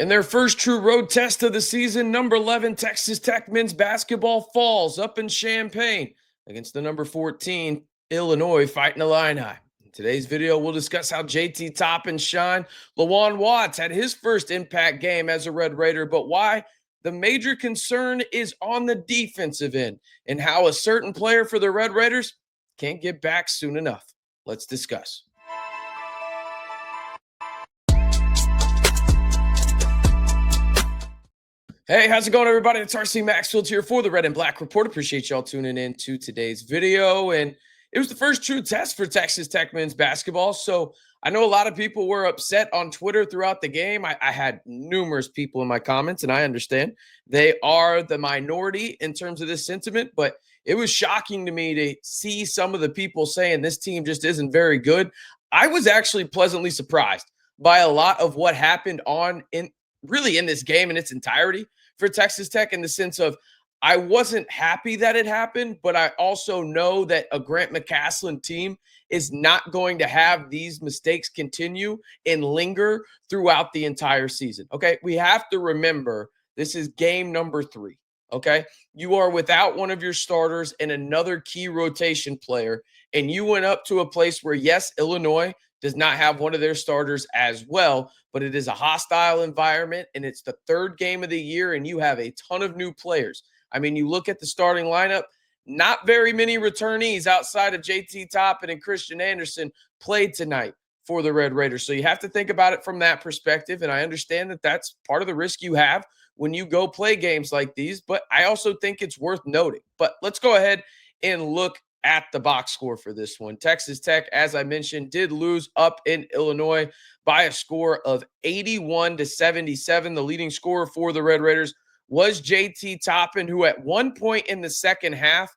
In their first true road test of the season, number 11 Texas Tech men's basketball falls up in Champaign against the number 14 Illinois Fighting Illini. In today's video, we'll discuss how JT Toppin and LeJuan Watts had his first impact game as a Red Raider, but why the major concern is on the defensive end and how a certain player for the Red Raiders can't get back soon enough. Let's discuss. Hey, how's it going, everybody? It's RC Maxfield here for the Red and Black Report. Appreciate y'all tuning in to today's video. And it was the first true test for Texas Tech men's basketball. So I know a lot of people were upset on Twitter throughout the game. I had numerous people in my comments, and I understand they are the minority in terms of this sentiment. But it was shocking to me to see some of the people saying this team just isn't very good. I was actually pleasantly surprised by a lot of what happened in this game in its entirety for Texas Tech, in the sense of I wasn't happy that it happened, but I also know that a Grant McCasland team is not going to have these mistakes continue and linger throughout the entire season. Okay, we have to remember this is game number 3. Okay, you are without one of your starters and another key rotation player, and you went up to a place where, yes, Illinois does not have one of their starters as well, but it is a hostile environment, and it's the third game of the year, and you have a ton of new players. I mean, you look at the starting lineup, not very many returnees outside of JT Toppin and Christian Anderson played tonight for the Red Raiders. So you have to think about it from that perspective, and I understand that that's part of the risk you have when you go play games like these, but I also think it's worth noting. But let's go ahead and look at the box score for this one. Texas Tech, as I mentioned, did lose up in Illinois by a score of 81-77. The leading scorer for the Red Raiders was JT Toppin, who at one point in the second half,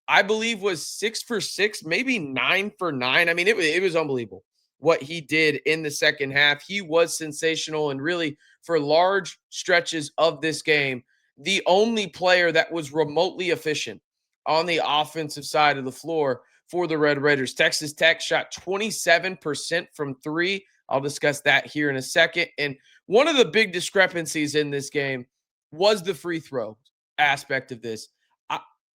I believe, was 6 for 6, maybe 9 for 9. I mean, it was unbelievable what he did in the second half. He was sensational, and really for large stretches of this game, the only player that was remotely efficient on the offensive side of the floor for the Red Raiders. Texas Tech shot 27% from 3. I'll discuss that here in a second. And one of the big discrepancies in this game was the free throw aspect of this.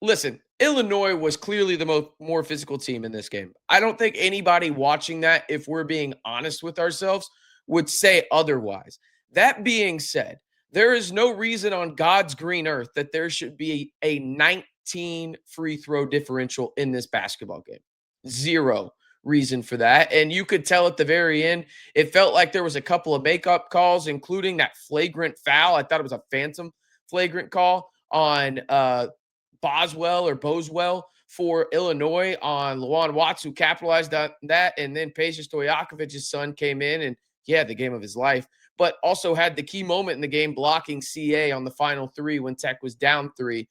Listen, Illinois was clearly the more physical team in this game. I don't think anybody watching that, if we're being honest with ourselves, would say otherwise. That being said, there is no reason on God's green earth that there should be a 19 free throw differential in this basketball game. Zero reason for that. And you could tell at the very end, it felt like there was a couple of makeup calls, including that flagrant foul. I thought it was a phantom flagrant call on Boswell for Illinois on LeJuan Watts, who capitalized on that. And then Peja Stojakovic's son came in and he had the game of his life, but also had the key moment in the game blocking CA on the final 3 when Tech was down 3.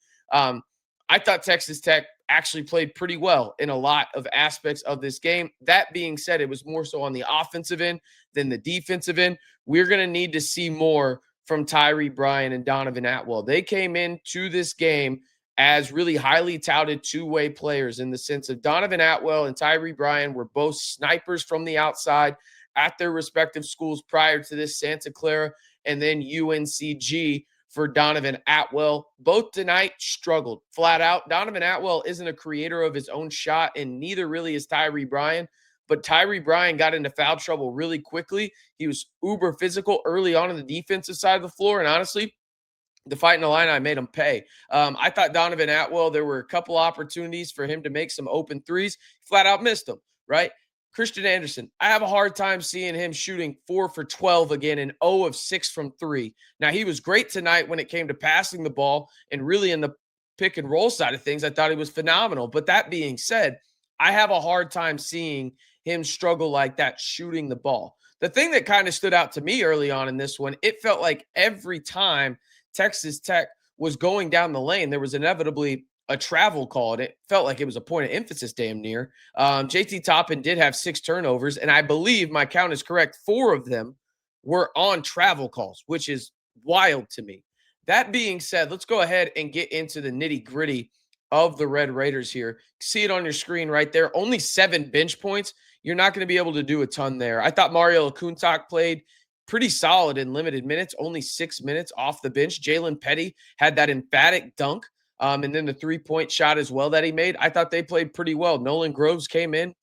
I thought Texas Tech actually played pretty well in a lot of aspects of this game. That being said, it was more so on the offensive end than the defensive end. We're going to need to see more from Tyree Bryan and Donovan Atwell. They came into this game as really highly touted two-way players, in the sense of Donovan Atwell and Tyree Bryan were both snipers from the outside at their respective schools prior to this, Santa Clara and then UNCG. For Donovan Atwell, both tonight struggled flat out. Donovan Atwell isn't a creator of his own shot, and neither really is Tyree Bryan. But Tyree Bryan got into foul trouble really quickly. He was uber physical early on the defensive side of the floor, and honestly, the Fighting Illini made him pay. I thought Donovan Atwell, there were a couple opportunities for him to make some open threes. Flat out missed them, right? Christian Anderson, I have a hard time seeing him shooting 4 for 12 again and 0 of 6 from 3. Now, he was great tonight when it came to passing the ball, and really in the pick and roll side of things, I thought he was phenomenal. But that being said, I have a hard time seeing him struggle like that shooting the ball. The thing that kind of stood out to me early on in this one, it felt like every time Texas Tech was going down the lane, there was inevitably a travel call, and it felt like it was a point of emphasis damn near. JT Toppin did have 6 turnovers, and I believe my count is correct. 4 of them were on travel calls, which is wild to me. That being said, let's go ahead and get into the nitty-gritty of the Red Raiders here. See it on your screen right there. Only 7 bench points. You're not going to be able to do a ton there. I thought Mario Akuntak played pretty solid in limited minutes, only 6 minutes off the bench. Jalen Petty had that emphatic dunk, and then the 3-point shot as well that he made. I thought they played pretty well. Nolan Groves came in,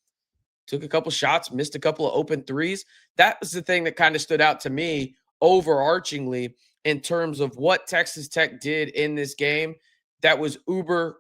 took a couple shots, missed a couple of open threes. That was the thing that kind of stood out to me overarchingly in terms of what Texas Tech did in this game that was uber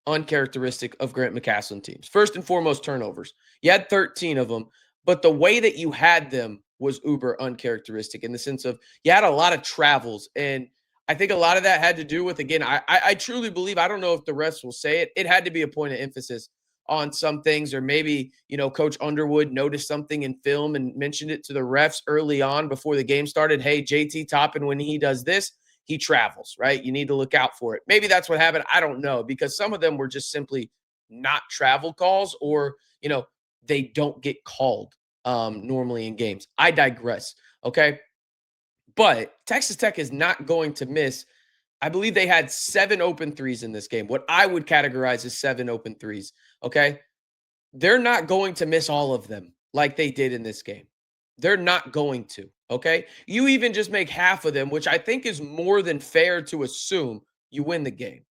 uncharacteristic of Grant McCasland teams. First and foremost, turnovers. You had 13 of them, but the way that you had them was uber uncharacteristic in the sense of you had a lot of travels. And I think a lot of that had to do with, again, I truly believe, I don't know if the refs will say it, it had to be a point of emphasis on some things, or maybe, Coach Underwood noticed something in film and mentioned it to the refs early on before the game started. Hey, JT Toppin, when he does this, he travels, right? You need to look out for it. Maybe that's what happened. I don't know, because some of them were just simply not travel calls, or, they don't get called normally in games. I digress. Okay. But Texas Tech is not going to miss. I believe they had 7 open threes in this game, what I would categorize as 7 open threes. Okay. They're not going to miss all of them like they did in this game. They're not going to. Okay. You even just make half of them, which I think is more than fair to assume you win the game.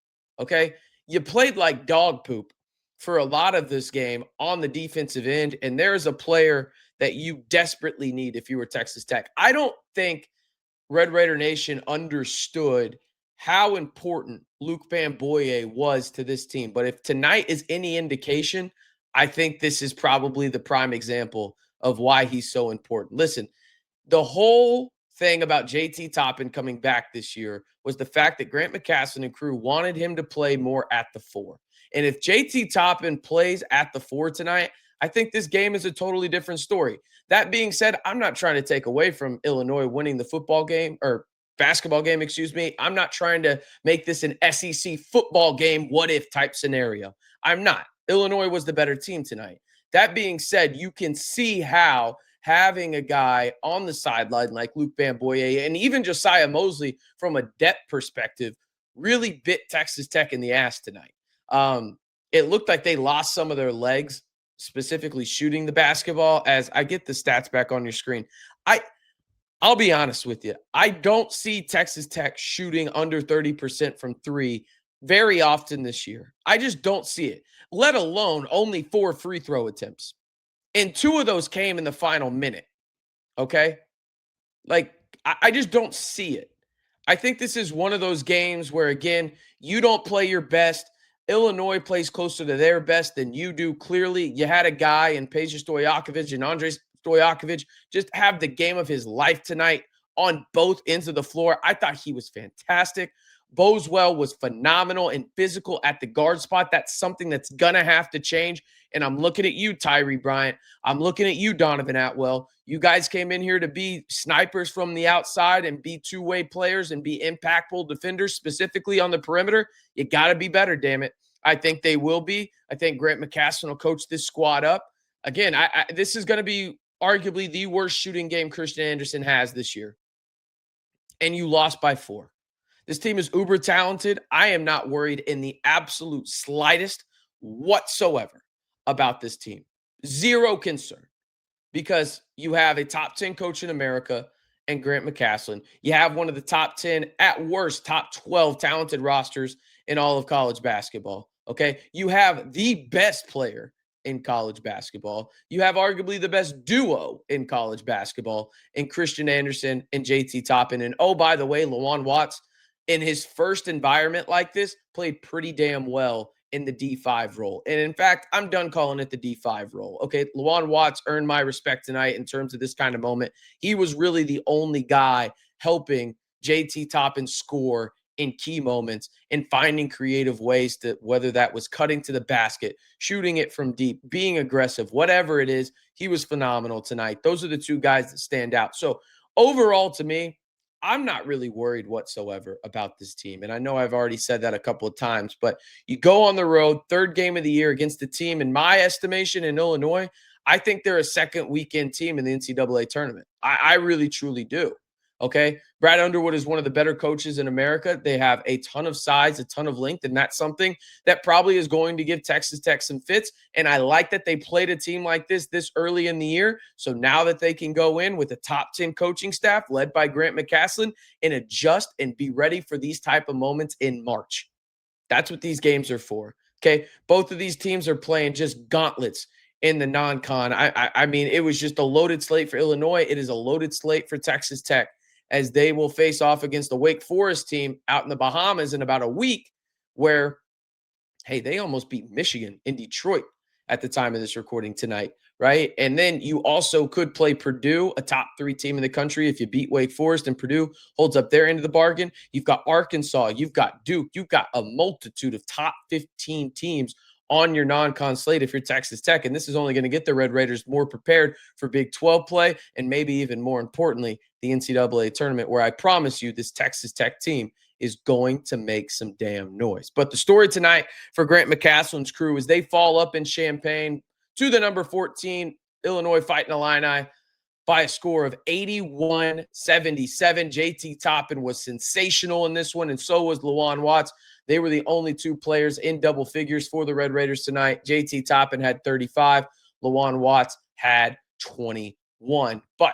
Okay. You played like dog poop for a lot of this game on the defensive end, and there's a player that you desperately need if you were Texas Tech. I don't think Red Raider Nation understood how important Luke Bamgboye was to this team. But if tonight is any indication, I think this is probably the prime example of why he's so important. Listen, the whole thing about JT Toppin coming back this year was the fact that Grant McCasland and crew wanted him to play more at the 4. And if JT Toppin plays at the 4 tonight, I think this game is a totally different story. That being said, I'm not trying to take away from Illinois winning the football game, or basketball game, excuse me. I'm not trying to make this an SEC football game, what if type scenario. I'm not. Illinois was the better team tonight. That being said, you can see how having a guy on the sideline like Luke Bamgboye and even Josiah Mosley from a depth perspective really bit Texas Tech in the ass tonight. It looked like they lost some of their legs, specifically shooting the basketball. As I get the stats back on your screen, I'll be honest with you. I don't see Texas Tech shooting under 30% from 3 very often this year. I just don't see it, let alone only 4 free throw attempts. And 2 of those came in the final minute. Okay. Like, I just don't see it. I think this is one of those games where, again, you don't play your best. Illinois plays closer to their best than you do. Clearly, you had a guy in Peja Stojakovic and Andrei Stojakovic just have the game of his life tonight on both ends of the floor. I thought he was fantastic. Boswell was phenomenal and physical at the guard spot. That's something that's going to have to change. And I'm looking at you, Tyree Bryant. I'm looking at you, Donovan Atwell. You guys came in here to be snipers from the outside and be two-way players and be impactful defenders, specifically on the perimeter. You got to be better, damn it. I think they will be. I think Grant McCasland will coach this squad up. Again, this is going to be arguably the worst shooting game Christian Anderson has this year. And you lost by 4. This team is uber talented. I am not worried in the absolute slightest whatsoever about this team. Zero concern, because you have a top 10 coach in America and Grant McCasland. You have one of the top 10, at worst, top 12 talented rosters in all of college basketball. Okay. You have the best player in college basketball. You have arguably the best duo in college basketball in Christian Anderson and JT Toppin. And oh, by the way, LeJuan Watts, in his first environment like this, played pretty damn well in the D5 role. And in fact, I'm done calling it the D5 role. Okay, LeJuan Watts earned my respect tonight in terms of this kind of moment. He was really the only guy helping JT Toppin score in key moments and finding creative ways to, whether that was cutting to the basket, shooting it from deep, being aggressive, whatever it is, he was phenomenal tonight. Those are the 2 guys that stand out. So overall, to me, I'm not really worried whatsoever about this team. And I know I've already said that a couple of times, but you go on the road, 3rd game of the year against the team, in my estimation, in Illinois, I think they're a second weekend team in the NCAA tournament. I really, truly do. Okay. Brad Underwood is one of the better coaches in America. They have a ton of size, a ton of length, and that's something that probably is going to give Texas Tech some fits. And I like that they played a team like this early in the year. So now that they can go in with a top 10 coaching staff led by Grant McCasland and adjust and be ready for these type of moments in March. That's what these games are for. Okay. Both of these teams are playing just gauntlets in the non-con. I mean, it was just a loaded slate for Illinois. It is a loaded slate for Texas Tech as they will face off against the Wake Forest team out in the Bahamas in about a week where, hey, they almost beat Michigan in Detroit at the time of this recording tonight, right? And then you also could play Purdue, a top 3 team in the country, if you beat Wake Forest and Purdue holds up their end of the bargain. You've got Arkansas, you've got Duke, you've got a multitude of top 15 teams on your non-con slate if you're Texas Tech. And this is only going to get the Red Raiders more prepared for Big 12 play and maybe even more importantly, the NCAA tournament, where I promise you this Texas Tech team is going to make some damn noise. But the story tonight for Grant McCasland's crew is they fall up in Champaign to the number 14 Illinois Fighting Illini by a score of 81-77. JT Toppin was sensational in this one, and so was LeJuan Watts. They were the only 2 players in double figures for the Red Raiders tonight. JT Toppin had 35. LeJuan Watts had 21. But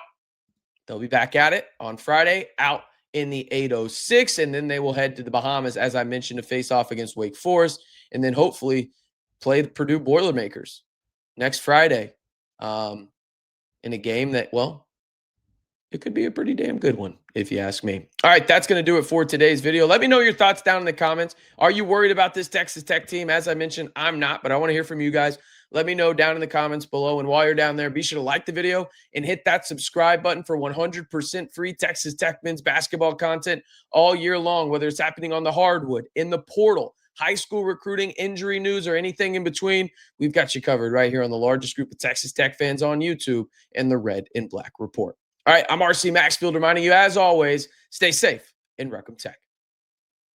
they'll be back at it on Friday out in the 806, and then they will head to the Bahamas, as I mentioned, to face off against Wake Forest, and then hopefully play the Purdue Boilermakers next Friday in a game that, well, it could be a pretty damn good one, if you ask me. All right, that's going to do it for today's video. Let me know your thoughts down in the comments. Are you worried about this Texas Tech team? As I mentioned, I'm not, but I want to hear from you guys. Let me know down in the comments below. And while you're down there, be sure to like the video and hit that subscribe button for 100% free Texas Tech men's basketball content all year long, whether it's happening on the hardwood, in the portal, high school recruiting, injury news, or anything in between. We've got you covered right here on the largest group of Texas Tech fans on YouTube and the Red and Black Report. All right, I'm RC Maxfield reminding you, as always, stay safe and Reckham Tech.